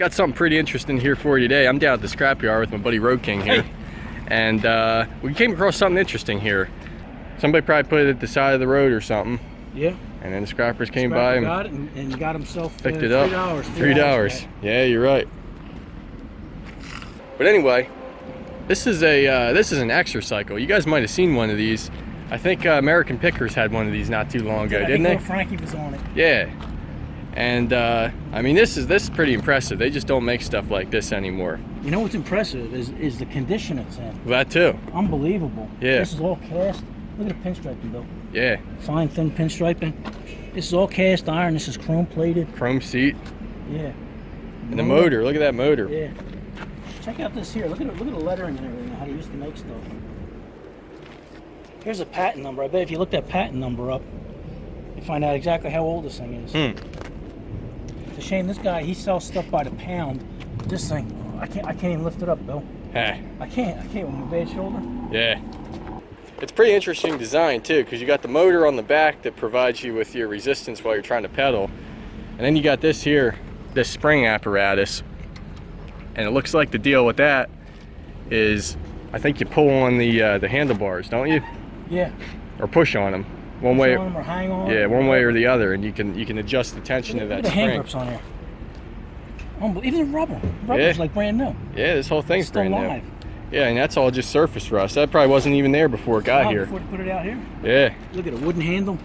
got something pretty interesting here for you today. I'm down at the scrapyard with my buddy Road King here. Hey. And we came across something interesting here. Somebody probably put it at the side of the road or something. Yeah. And then the scrappers came by and got it and got himself picked it up. $3. Yeah, you're right. But anyway, this is an EXERCYCLE. You guys might have seen one of these. I think American Pickers had one of these not too long ago, didn't they? Frankie was on it. Yeah. And I mean, this is pretty impressive. They just don't make stuff like this anymore. You know what's impressive is the condition it's in. Well, that too. Unbelievable. Yeah. This is all cast. Look at the pinstriping, Bill. Yeah. Fine, thin pinstriping. This is all cast iron. This is chrome plated. Chrome seat. Yeah. And the motor. Look at that motor. Yeah. Check out this here. Look at the lettering and everything. How they used to make stuff. Here's a patent number. I bet if you look that patent number up, you find out exactly how old this thing is. It's a shame this guy, he sells stuff by the pound. This thing, I can't even lift it up, Bill. Hey. I can't with my bad shoulder. Yeah. It's pretty interesting design too, because you got the motor on the back that provides you with your resistance while you're trying to pedal, and then you got this here, this spring apparatus, and it looks like the deal with that is, I think you pull on the handlebars, don't you? Yeah. Or push on them, one way. On them or hang on. Yeah, one way or the other, and you can adjust the tension of that look at the spring. hand grips on here. Even the rubber's like brand new. Yeah, this whole thing's still brand live. new. Yeah, and that's all just surface rust. That probably wasn't even there before it got here. Before they put it out here? Yeah. Look at a wooden handle.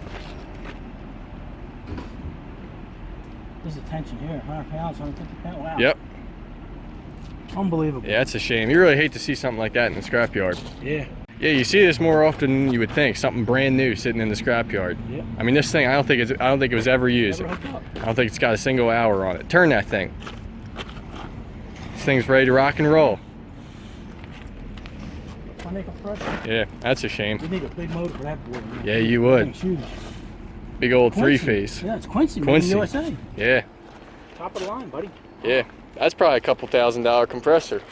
There's the tension here, 100 pounds, 150 pounds, wow. Yep. Unbelievable. Yeah, that's a shame. You really hate to see something like that in the scrapyard. Yeah. Yeah, you see this more often than you would think. Something brand new sitting in the scrapyard. Yeah. I mean, this thing, I don't think it was ever used. Never hooked up. I don't think it's got a single hour on it. Turn that thing. This thing's ready to rock and roll. Yeah, that's a shame. You need a big motor for that board. Man. Yeah, you would. Huge. Big old Quincy. three-phase. Yeah, it's Quincy. Quincy. USA. Yeah. Top of the line, buddy. Yeah, that's probably a couple $1,000 compressor.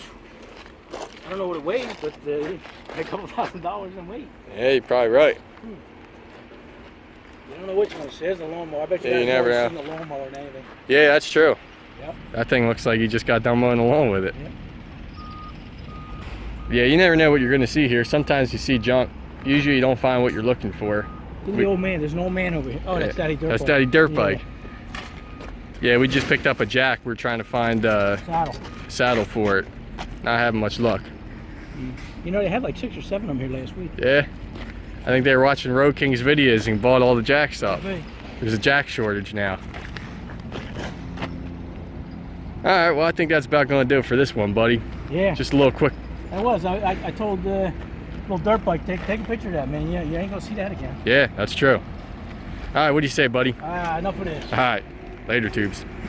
I don't know what it weighs, but a couple $1,000 in weight. Yeah, you're probably right. You don't know which one it says, the lawnmower. I bet you, you never know. Seen the lawnmower and anything. Yeah, that's true. Yep. That thing looks like you just got done mowing the lawn with it. Yep. Yeah, you never know what you're going to see here. Sometimes you see junk. Usually you don't find what you're looking for. Look at the old man. There's an old man over here. Oh, that's Daddy Dirt Bike. That's Daddy Dirt Bike. Yeah, we just picked up a jack. We're trying to find a saddle for it. Not having much luck. You know, they had like 6 or 7 of them here last week. Yeah. I think they were watching Road King's videos and bought all the jacks up. Maybe. There's a jack shortage now. Alright, well I think that's about going to do it for this one, buddy. Yeah. Just a little quick. That was. I told little Dirt Bike, take a picture of that, man. Yeah, you ain't going to see that again. Yeah, that's true. Alright, what do you say, buddy? Enough of this. Alright, later, tubes.